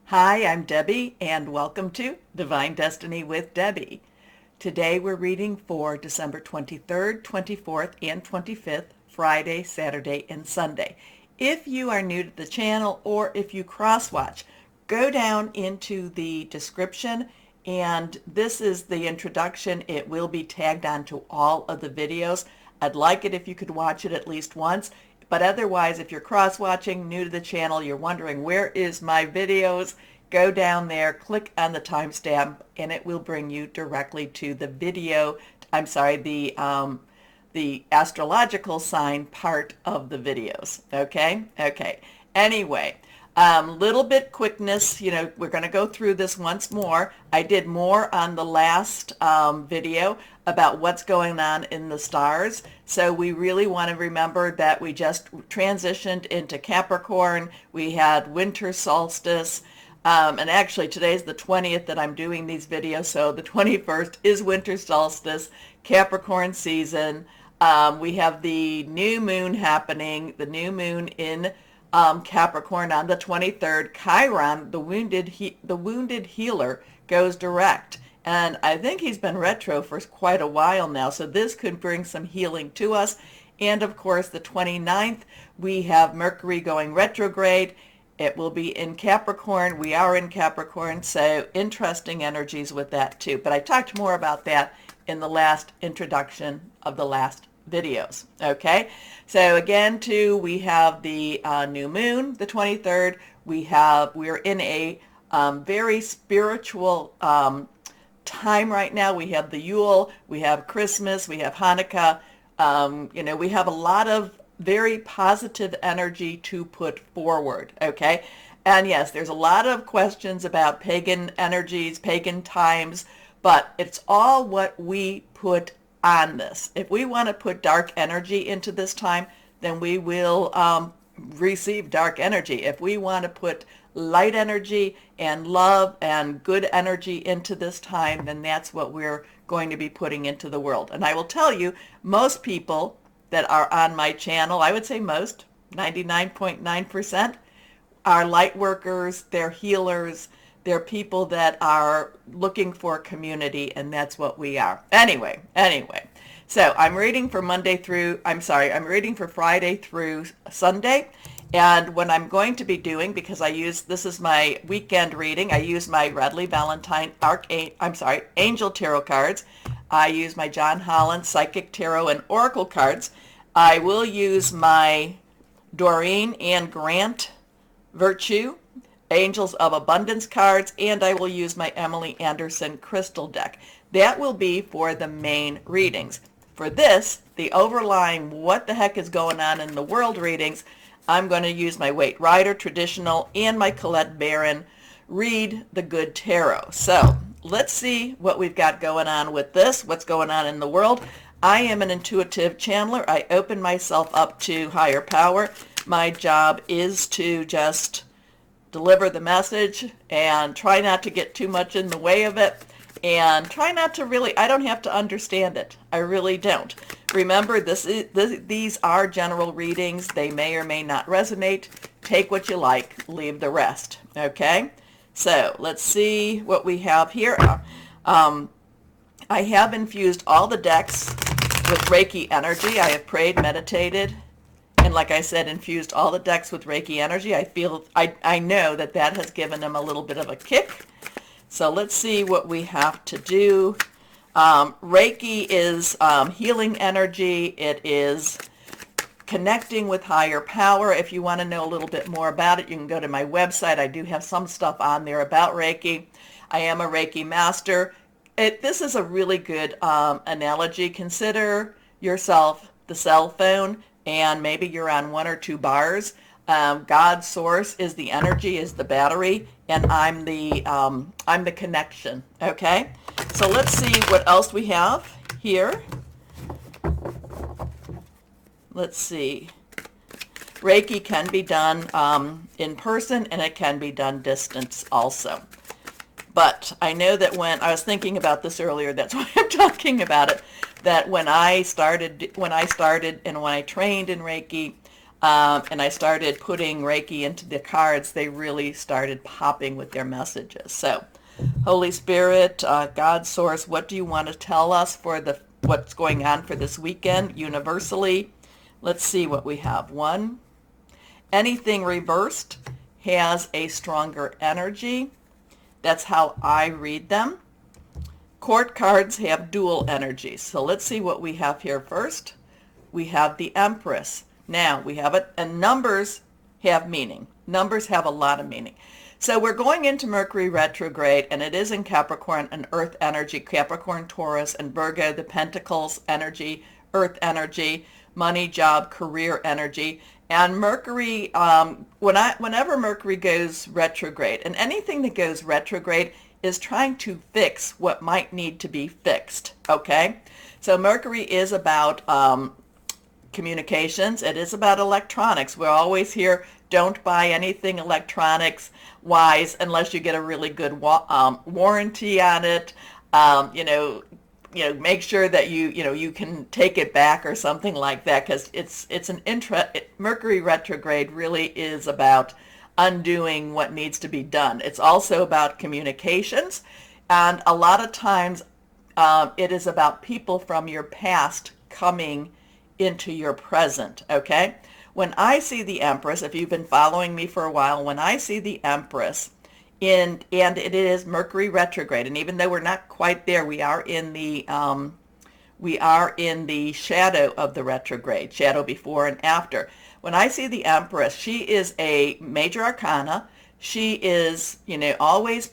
Hi, I'm Debbie, and welcome to Divine Destiny with Debbie. Today we're reading for December 23rd, 24th, and 25th, Friday, Saturday, and Sunday. If you are new to the channel or if you cross-watch, go down into the description, and this is the introduction. It will be tagged onto all of the videos. I'd like it if you could watch it at least once. But otherwise, if you're cross-watching, new to the channel, you're wondering where is my videos, go down there, click on the timestamp, and it will bring you directly to the video. I'm sorry, the astrological sign part of the videos. Okay. Anyway, little bit quickness. We're going to go through this once more. I did more on the last video about what's going on in the stars. So we really want to remember that we just transitioned into Capricorn. We had winter solstice. And actually today's the 20th that I'm doing these videos. So the 21st is winter solstice, Capricorn season. We have the new moon happening, the new moon in Capricorn on the 23rd. Chiron, the wounded healer, goes direct. And I think he's been retro for quite a while now, so this could bring some healing to us. And of course, the 29th, we have Mercury going retrograde. It will be in Capricorn. We are in Capricorn, so interesting energies with that too. But I talked more about that in the last introduction of the last videos. Okay, so again too, we have the new moon, the 23rd. We're in a very spiritual time right now. We have the Yule, we have Christmas, we have Hanukkah. We have a lot of very positive energy to put forward. Okay, and yes, there's a lot of questions about pagan energies, pagan times, but it's all what we put on this. If we want to put dark energy into this time, then we will receive dark energy. If we want to put light energy and love and good energy into this time, then that's what we're going to be putting into the world. And I will tell you, most people that are on my channel, I would say most, 99.9%, are light workers, they're healers, they're people that are looking for community, and that's what we are. Anyway, so I'm reading for I'm reading for Friday through Sunday. And what I'm going to be doing, because this is my weekend reading, I use my Radley Valentine Angel Tarot cards. I use my John Holland Psychic Tarot and Oracle cards. I will use my Doreen and Grant Virtue Angels of Abundance cards, and I will use my Emily Anderson Crystal deck. That will be for the main readings. For this, the overlying what the heck is going on in the world readings, I'm going to use my Waite Rider Traditional and my Colette Baron Read the Good Tarot. So let's see what we've got going on with this, what's going on in the world. I am an intuitive channeler. I open myself up to higher power. My job is to just deliver the message and try not to get too much in the way of it, and try not to I don't have to understand it. I really don't. Remember, these are general readings. They may or may not resonate. Take what you like, leave the rest. Okay? So let's see what we have here. I have infused all the decks with Reiki energy. I have prayed, meditated, and like I said, infused all the decks with Reiki energy. I know that has given them a little bit of a kick. So let's see what we have to do. Reiki is healing energy. It is connecting with higher power. If you want to know a little bit more about it, you can go to my website. I do have some stuff on there about Reiki. I am a Reiki master. This is a really good analogy. Consider yourself the cell phone, and maybe you're on one or two bars. God's source is the energy, is the battery, and I'm the connection. Okay, so let's see what else we have here. Let's see. Reiki can be done in person, and it can be done distance also. But I know that when I was thinking about this earlier, that's why I'm talking about it, that when I started and when I trained in Reiki, and I started putting Reiki into the cards, they really started popping with their messages. So, Holy Spirit, God Source, what do you want to tell us for what's going on for this weekend universally? Let's see what we have. One, anything reversed has a stronger energy. That's how I read them. Court cards have dual energies. So let's see what we have here first. We have the Empress. Now we have it, and numbers have meaning. Numbers have a lot of meaning. So we're going into Mercury retrograde, and it is in Capricorn, an earth energy, Capricorn, Taurus, and Virgo, the Pentacles energy, earth energy, money, job, career energy. And Mercury, whenever Mercury goes retrograde, and anything that goes retrograde is trying to fix what might need to be fixed, okay? So Mercury is about communications. It is about electronics. We're always here, don't buy anything electronics wise unless you get a really good warranty on it. Make sure that you can take it back or something like that, because Mercury retrograde really is about undoing what needs to be done. It's also about communications, and a lot of times it is about people from your past coming into your present, okay? When I see the Empress, if you've been following me for a while, when I see the Empress, and it is Mercury retrograde, and even though we're not quite there, we are in the shadow of the retrograde, shadow before and after. When I see the Empress, she is a major arcana. She is,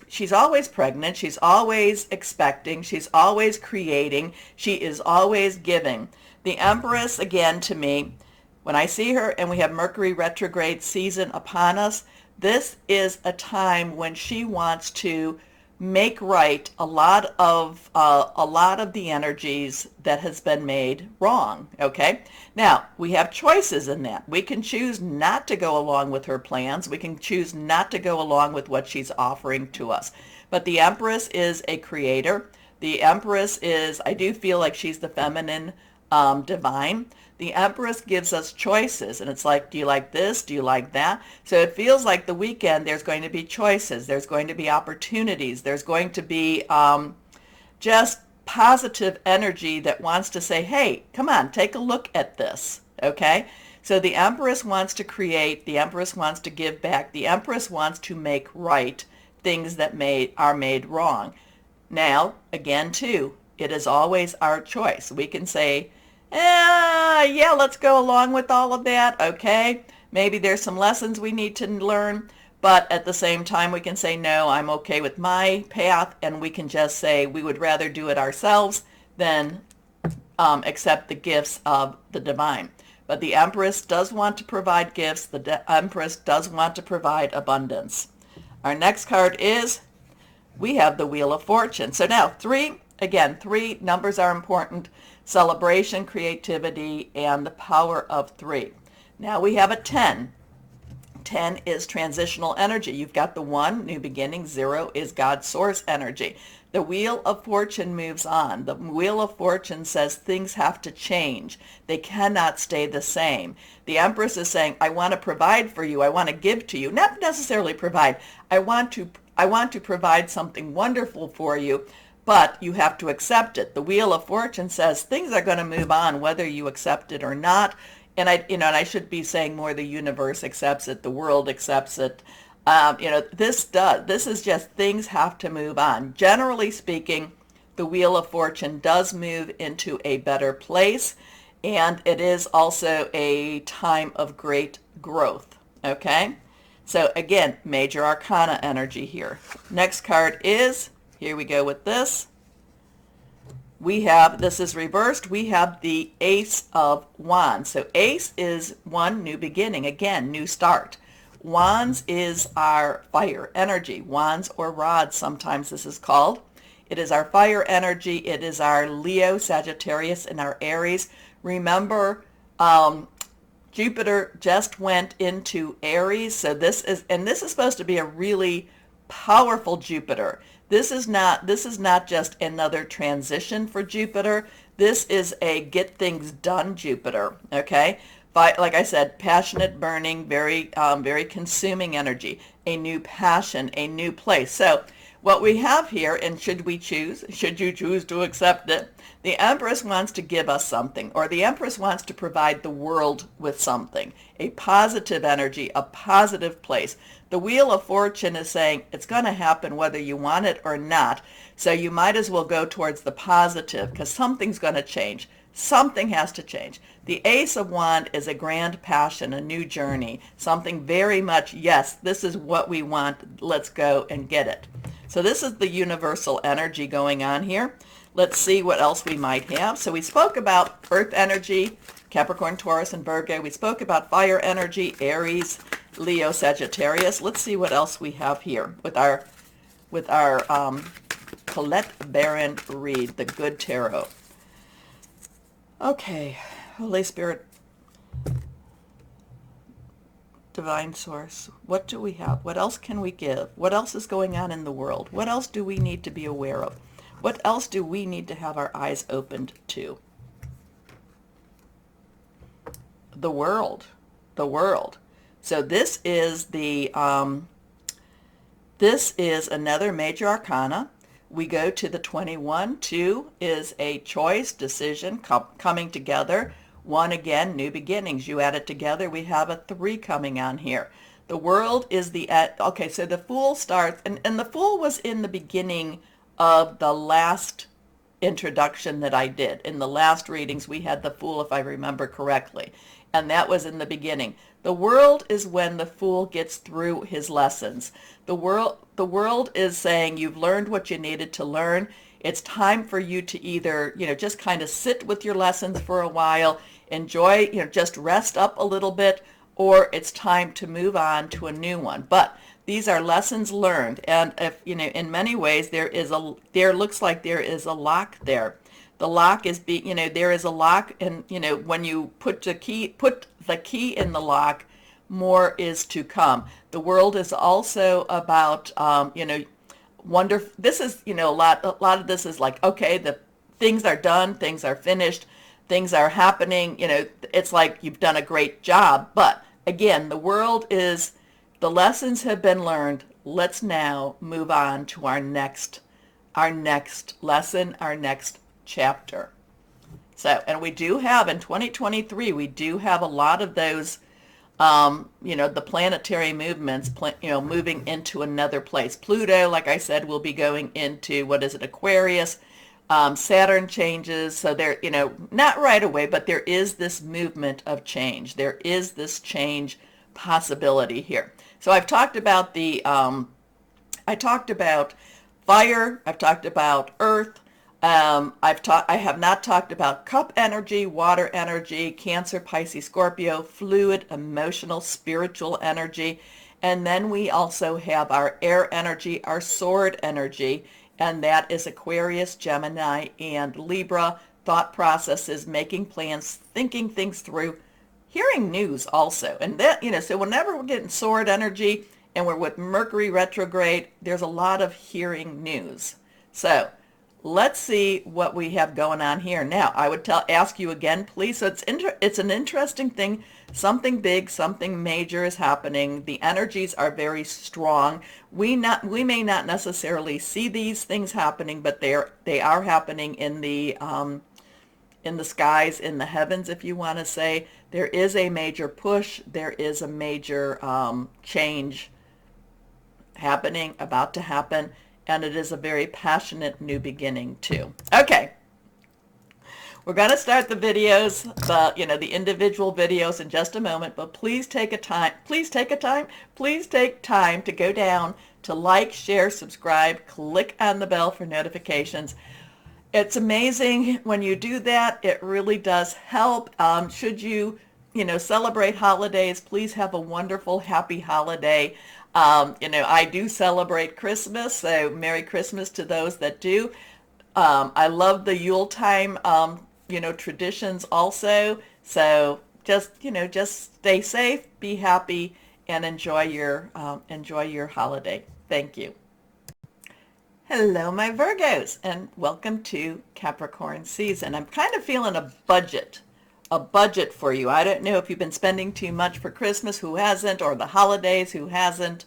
she's always pregnant. She's always expecting. She's always creating. She is always giving. The Empress, again, to me, when I see her and we have Mercury retrograde season upon us, this is a time when she wants to make right a lot of the energies that has been made wrong, okay? Now, we have choices in that. We can choose not to go along with her plans. We can choose not to go along with what she's offering to us. But the Empress is a creator. The Empress is, I do feel like she's the feminine divine. The Empress gives us choices, and it's like, do you like this? Do you like that? So it feels like the weekend there's going to be choices. There's going to be opportunities. There's going to be just positive energy that wants to say, hey, come on, take a look at this, okay? So the Empress wants to create. The Empress wants to give back. The Empress wants to make right things that are made wrong. Now, again, too, it is always our choice. We can say, yeah, let's go along with all of that, okay? Maybe there's some lessons we need to learn, but at the same time we can say, no, I'm okay with my path, and we can just say we would rather do it ourselves than accept the gifts of the divine. But the Empress does want to provide gifts. The Empress does want to provide abundance. Our next card is, we have the Wheel of Fortune. So now, three numbers are important. Celebration, creativity, and the power of 3. Now we have a 10. 10 is transitional energy. You've got the 1, new beginning. 0 is God's source energy. The Wheel of Fortune moves on. The Wheel of Fortune says things have to change. They cannot stay the same. The Empress is saying, I want to provide for you. I want to give to you. Not necessarily provide. I want to provide something wonderful for you, but you have to accept it. The Wheel of Fortune says things are going to move on whether you accept it or not. And I should be saying more the universe accepts it, the world accepts it. This is just things have to move on. Generally speaking, the Wheel of Fortune does move into a better place, and it is also a time of great growth, okay? So again, major arcana energy here. Next card is, here we go with this. This is reversed, we have the Ace of Wands. So Ace is 1, new beginning, again, new start. Wands is our fire energy. Wands or rods, sometimes this is called. It is our fire energy. It is our Leo, Sagittarius, and our Aries. Remember, Jupiter just went into Aries, so this is supposed to be a really powerful Jupiter. This is not just another transition for Jupiter. This is a get things done Jupiter, okay? like I said, passionate, burning, very consuming energy, a new passion, a new place. So what we have here, and should you choose to accept it, the Empress wants to give us something, or the Empress wants to provide the world with something, a positive energy, a positive place. The Wheel of Fortune is saying it's going to happen whether you want it or not, so you might as well go towards the positive because something's going to change. Something has to change. The Ace of Wands is a grand passion, a new journey, something very much, yes, this is what we want, let's go and get it. So this is the universal energy going on here. Let's see what else we might have. So we spoke about earth energy, Capricorn, Taurus, and Virgo. We spoke about fire energy, Aries, Leo, Sagittarius. Let's see what else we have here with our Colette Baron read, the Good Tarot. Okay, Holy Spirit, Divine Source, what do we have? What else can we give? What else is going on in the world? What else do we need to be aware of? What else do we need to have our eyes opened to? The world, the world. So this is another major arcana. We go to the 21. 2 is a choice, decision, coming together. 1 again, new beginnings. You add it together, we have a 3 coming on here. The world is okay, so the Fool starts, and the Fool was in the beginning of the last introduction that I did. In the last readings, we had the Fool, if I remember correctly, and that was in the beginning. The world is when the Fool gets through his lessons. The world is saying you've learned what you needed to learn. It's time for you to either, just kind of sit with your lessons for a while, enjoy, just rest up a little bit, or it's time to move on to a new one. But these are lessons learned, and if in many ways there looks like there is a lock there. The lock is there is a lock, and when you put the key in the lock, more is to come. The world is also about wonder. This is a lot of this is like, okay, the things are done, things are finished, things are happening. It's like you've done a great job. But again, the world is, the lessons have been learned. Let's now move on to our next lesson, our next chapter. So, and we do have in 2023, we do have a lot of those, the planetary movements, moving into another place. Pluto, like I said, will be going into, Aquarius. Saturn changes, so there, not right away, but there is this movement of change. There is this change possibility here. So I've talked about I talked about fire, I've talked about earth, I have not talked about cup energy, water energy, Cancer, Pisces, Scorpio, fluid, emotional, spiritual energy. And then we also have our air energy, our sword energy, and that is Aquarius, Gemini, and Libra. Thought processes, making plans, thinking things through, hearing news also. And that, so whenever we're getting sword energy and we're with Mercury retrograde, there's a lot of hearing news. So let's see what we have going on here. Now, I would ask you again, please. So it's an interesting thing. Something big, something major is happening. The energies are very strong. We may not necessarily see these things happening, but they are happening in the skies, in the heavens, if you want to say. There is a major push. There is a major change happening, about to happen. And it is a very passionate new beginning too. Okay, we're going to start the videos, the individual videos in just a moment. But please take time to go down to like, share, subscribe, click on the bell for notifications. It's amazing when you do that. It really does help. Should you, celebrate holidays, please have a wonderful, happy holiday. I do celebrate Christmas, so Merry Christmas to those that do. I love the Yuletime, traditions also. So just stay safe, be happy, and enjoy your holiday. Thank you. Hello, my Virgos, and welcome to Capricorn season. I'm kind of feeling a budget a budget for you. I don't know if you've been spending too much for Christmas, who hasn't, or the holidays, who hasn't,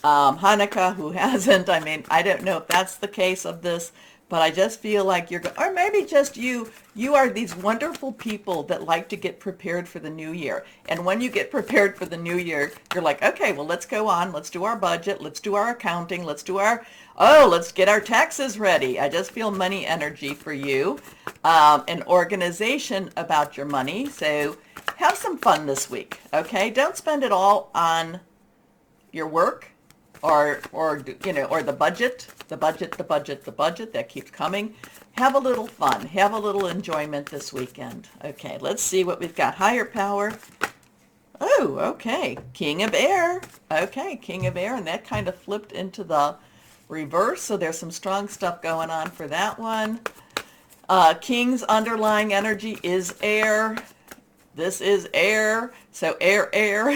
Hanukkah, who hasn't. I mean, I don't know if that's the case of this, but I just feel like or maybe just you are these wonderful people that like to get prepared for the new year. And when you get prepared for the new year, you're like, okay, well, let's go on. Let's do our budget. Let's do our accounting. Let's get our taxes ready. I just feel money energy for you, an organization about your money. So have some fun this week, okay? Don't spend it all on your work or the budget that keeps coming. Have a little fun. Have a little enjoyment this weekend. Okay, let's see what we've got. Higher power. Oh, okay. King of Air. Okay, King of Air, and that kind of flipped into the reverse, so there's some strong stuff going on for that one. King's underlying energy is air. This is air. So air.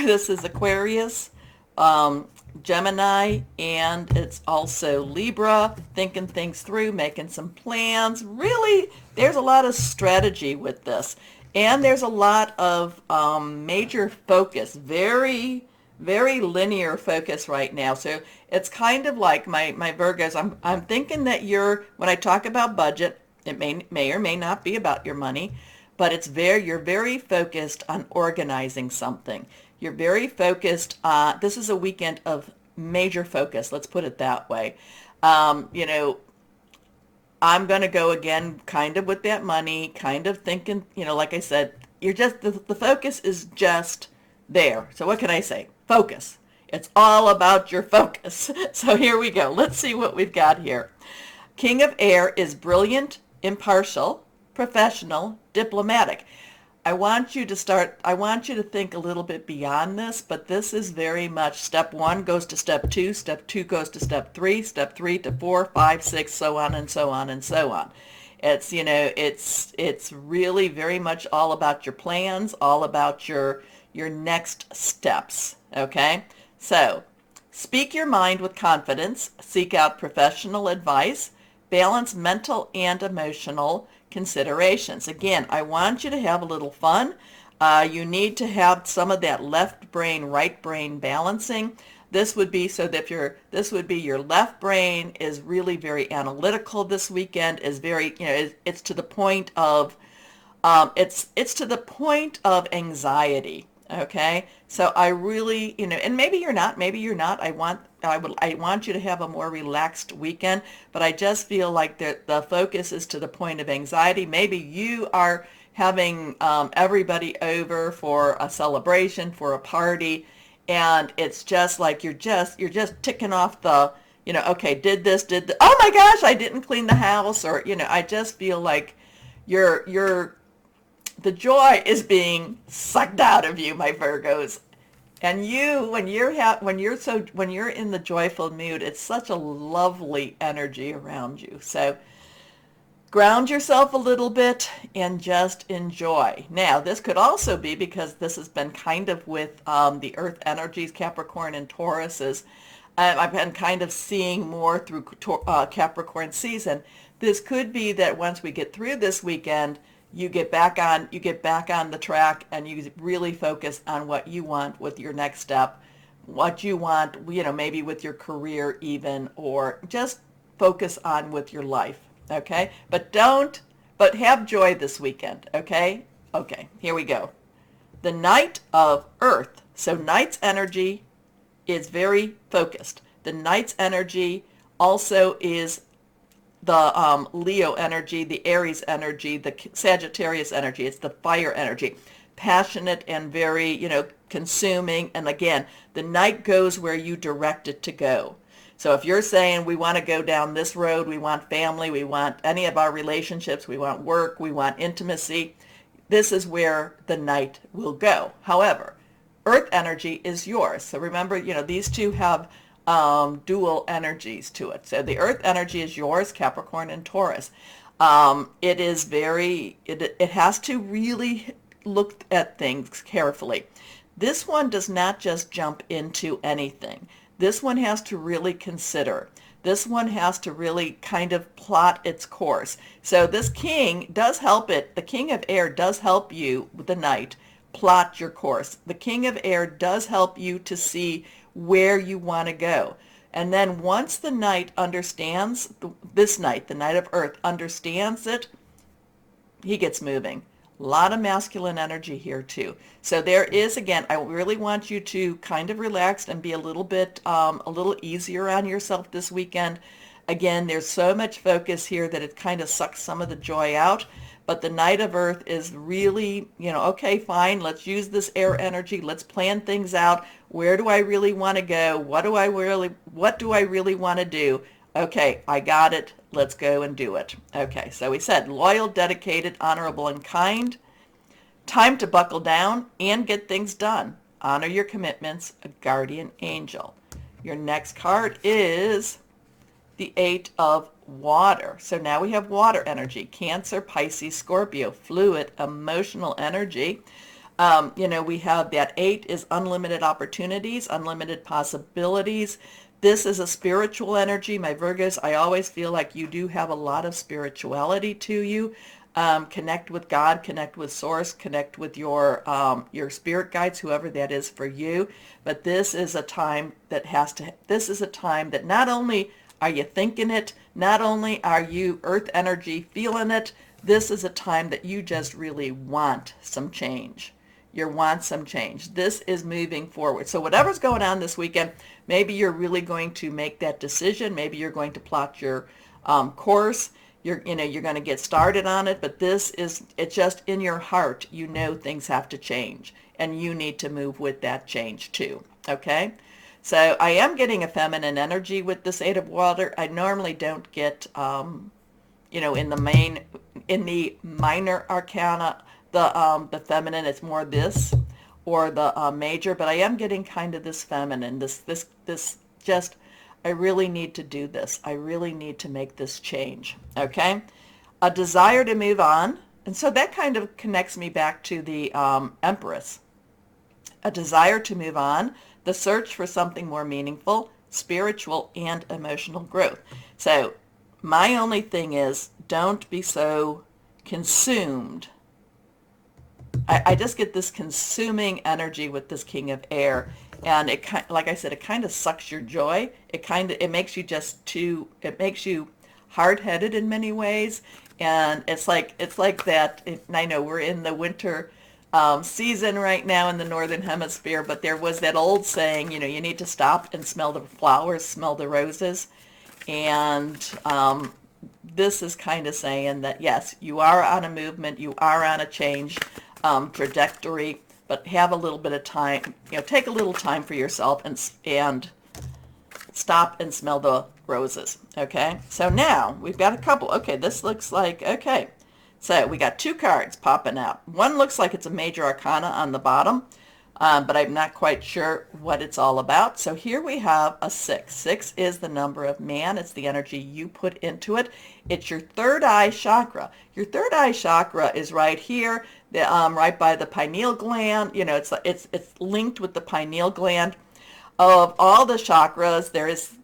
This is Aquarius, Gemini, and it's also Libra, thinking things through, making some plans. Really, there's a lot of strategy with this. And there's a lot of major focus, very, very linear focus right now. So it's kind of like my Virgos. I'm thinking that when I talk about budget, it may or may not be about your money, but you're very focused on organizing something. You're very focused. This is a weekend of major focus. Let's put it that way. I'm going to go again kind of with that money, kind of thinking, like I said, you're just, the focus is just there. So what can I say? Focus. It's all about your focus. So here we go. Let's see what we've got here. King of Air is brilliant, impartial, professional, diplomatic. I want you to think a little bit beyond this, but this is very much step 1 goes to step 2 goes to step 3 to 4, 5, 6, so on and so on and so on. It's, it's really very much all about your plans, all about your next steps, okay? So, speak your mind with confidence, seek out professional advice, balance mental and emotional considerations. Again, I want you to have a little fun. You need to have some of that left brain, right brain balancing. This would be your left brain is really very analytical this weekend, is very, it's to the point of, it's to the point of anxiety. Okay. So I really, and maybe you're not, I want you to have a more relaxed weekend, but I just feel like the focus is to the point of anxiety. Maybe you are having everybody over for a celebration, for a party, and it's just like you're just ticking off the, okay, oh my gosh, I didn't clean the house, or, I just feel like the joy is being sucked out of you, my Virgos. And when you're in the joyful mood, it's such a lovely energy around you. So ground yourself a little bit and just enjoy. Now, this could also be because this has been kind of with the earth energies, Capricorn and Tauruses. I've been kind of seeing more through Capricorn season. This could be that once we get through this weekend, you get back on the track and you really focus on what you want with your next step, what you want, maybe with your career even, or just focus on with your life, okay? But have joy this weekend, okay? Okay, here we go. The Knight of Earth. So Knight's energy is very focused. The Knight's energy also is the Leo energy, the Aries energy, the Sagittarius energy. It's the fire energy, passionate and very, consuming. And again, the Knight goes where you direct it to go. So if you're saying we want to go down this road, we want family, we want any of our relationships, we want work, we want intimacy, this is where the Knight will go. However, Earth energy is yours. So remember, these two have dual energies to it. So the Earth energy is yours, Capricorn and Taurus. It is it has to really look at things carefully. This one does not just jump into anything. This one has to really consider. This one has to really kind of plot its course. So this king does help it. The king of air does help you with the knight plot your course. The king of air does help you to see where you want to go. And then once the knight understands, this knight, the knight of earth, understands it, he gets moving. A lot of masculine energy here too. So there is, again, I really want you to kind of relax and be a little bit, a little easier on yourself this weekend. Again, there's so much focus here that it kind of sucks some of the joy out. But the Knight of Earth is really, okay, fine, let's use this air energy. Let's plan things out. Where do I really want to go? What do I really want to do? Okay, I got it. Let's go and do it. Okay, so we said loyal, dedicated, honorable, and kind. Time to buckle down and get things done. Honor your commitments, a guardian angel. Your next card is the Eight of Water. So now we have water energy, Cancer, Pisces, Scorpio, fluid, emotional energy. We have that 8 is unlimited opportunities, unlimited possibilities. This is a spiritual energy. My Virgos, I always feel like you do have a lot of spirituality to you. Connect with God, connect with Source, connect with your spirit guides, whoever that is for you. But this is a time that not only are you thinking it, not only are you earth energy feeling it, this is a time that you just really want some change. You want some change. This is moving forward. So whatever's going on this weekend, maybe you're really going to make that decision. Maybe you're going to plot your course. You're going to get started on it, but it's just in your heart. Things have to change, and you need to move with that change too. Okay? So I am getting a feminine energy with this Eight of Water. I normally don't get, in the minor arcana, the feminine. It's more this or the major, but I am getting kind of this feminine. This just, I really need to do this. I really need to make this change. Okay, a desire to move on, and so that kind of connects me back to the Empress. A desire to move on. The search for something more meaningful, spiritual, and emotional growth. So my only thing is, don't be so consumed. I just get this consuming energy with this King of Air, and like I said, it kind of sucks your joy. It makes you it makes you hard-headed in many ways, and it's like that. I know we're in the winter season right now in the Northern Hemisphere, but there was that old saying, you need to stop and smell the flowers, smell the roses. And this is kind of saying that, yes, you are on a movement, you are on a change trajectory, but have a little bit of time, take a little time for yourself and stop and smell the roses. Okay, so now we've got a couple. Okay, this looks like, okay. So we got 2 cards popping out. One looks like it's a major arcana on the bottom, but I'm not quite sure what it's all about. So here we have a 6. 6 is the number of man. It's the energy you put into it. It's your third eye chakra. Your third eye chakra is right here, right by the pineal gland. It's linked with the pineal gland. Of all the chakras, there's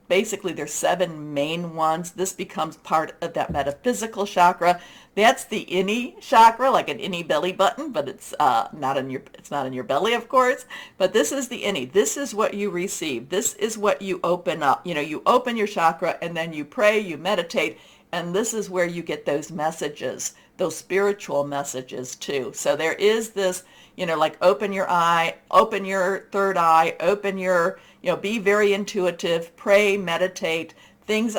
7 main ones. This becomes part of that metaphysical chakra. That's the innie chakra, like an innie belly button, but it's not in your belly, of course. But this is the innie. This is what you receive. This is what you open up. You open your chakra, and then you pray, you meditate, and this is where you get those messages, those spiritual messages too. So there is this, like open your eye, open your third eye, open your, be very intuitive, pray, meditate. Things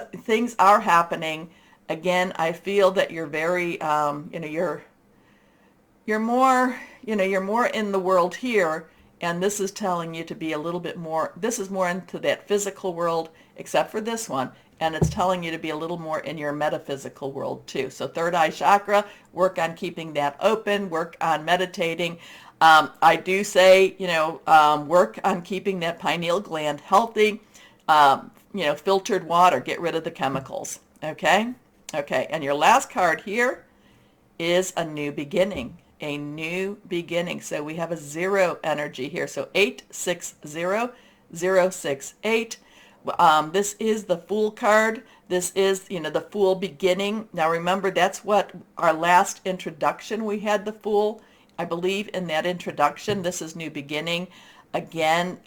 are happening. Again, I feel that you're very, you're more in the world here, and this is telling you to be a little bit more, this is more into that physical world, except for this one, and it's telling you to be a little more in your metaphysical world too. So third eye chakra, work on keeping that open, work on meditating. I do say, work on keeping that pineal gland healthy, filtered water, get rid of the chemicals, okay? Okay, and your last card here is a new beginning, So we have a 0 energy here. So 860, 068. This is the Fool card. This is, the Fool beginning. Now remember, that's what our last introduction, we had the Fool. I believe in that introduction. This is New Beginning. Again,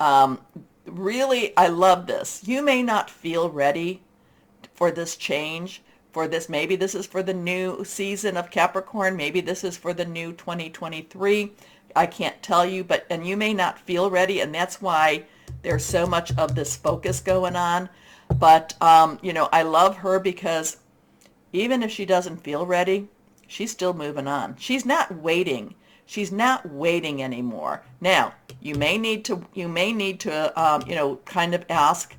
really, I love this. You may not feel ready for this change, for this. Maybe this is for the new season of Capricorn. Maybe this is for the new 2023. I can't tell you, and you may not feel ready, and that's why there's so much of this focus going on. But, I love her because even if she doesn't feel ready, she's still moving on. She's not waiting. She's not waiting anymore. Now, you may need to, kind of ask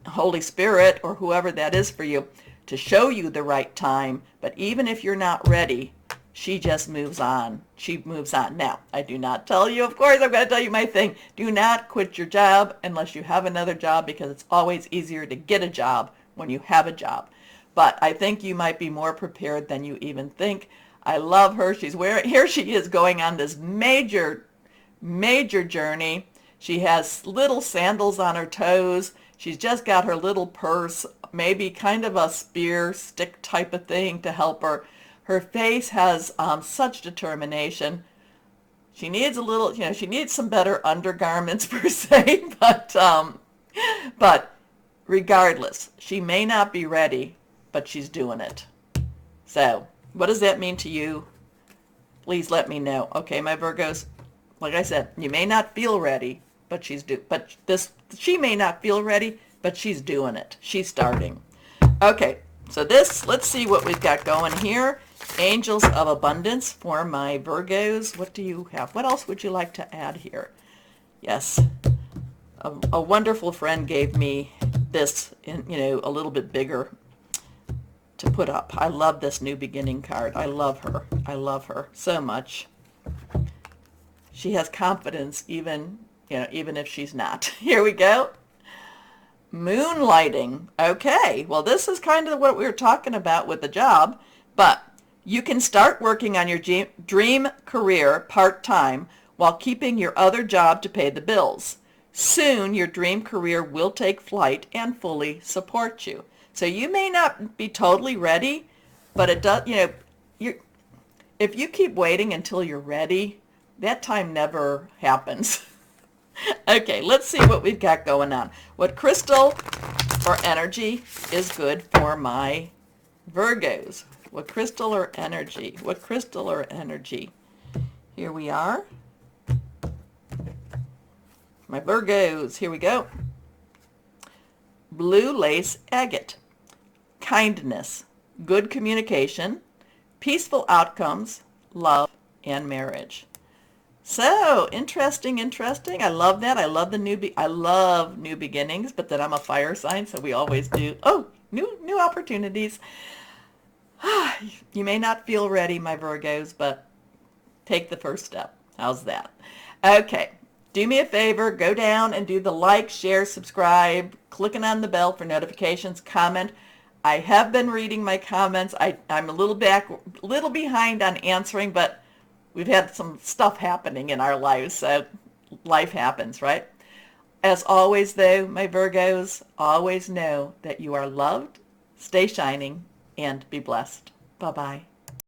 Holy Spirit or whoever that is for you to show you the right time. But even if you're not ready, she just moves on. She moves on. Now, I do not tell you, of course, I'm going to tell you my thing. Do not quit your job unless you have another job, because it's always easier to get a job when you have a job. But I think you might be more prepared than you even think. I love her. Here she is going on this major, major journey. She has little sandals on her toes. She's just got her little purse, maybe kind of a spear stick type of thing to help her. Her face has such determination. She needs a little, she needs some better undergarments per se, but regardless, she may not be ready, but she's doing it. So, what does that mean to you? Please let me know. Okay, my Virgos, like I said, you may not feel ready, but she may not feel ready, but she's doing it. She's starting. Okay, so let's see what we've got going here. Angels of Abundance for my Virgos. What do you have? What else would you like to add here? Yes, a wonderful friend gave me this in, a little bit bigger to put up. I love this New Beginning card. I love her. I love her so much. She has confidence even if she's not. Here we go. Moonlighting. Okay, well, this is kind of what we were talking about with the job, but you can start working on your dream career part-time while keeping your other job to pay the bills. Soon, your dream career will take flight and fully support you. So you may not be totally ready, but it does, if you keep waiting until you're ready, that time never happens. Okay, let's see what we've got going on. What crystal or energy is good for my Virgos? What crystal or energy? What crystal or energy? Here we are. My Virgos, here we go. Blue lace agate. Kindness, good communication, peaceful outcomes, love, and marriage. So, interesting. I love that. I love I love new beginnings, but then I'm a fire sign, so we always do. Oh, new opportunities. You may not feel ready, my Virgos, but take the first step. How's that? Okay. Do me a favor, go down and do the like, share, subscribe, clicking on the bell for notifications, comment. I have been reading my comments. I'm a little behind on answering, but we've had some stuff happening in our lives, so life happens, right? As always, though, my Virgos, always know that you are loved, stay shining, and be blessed. Bye-bye.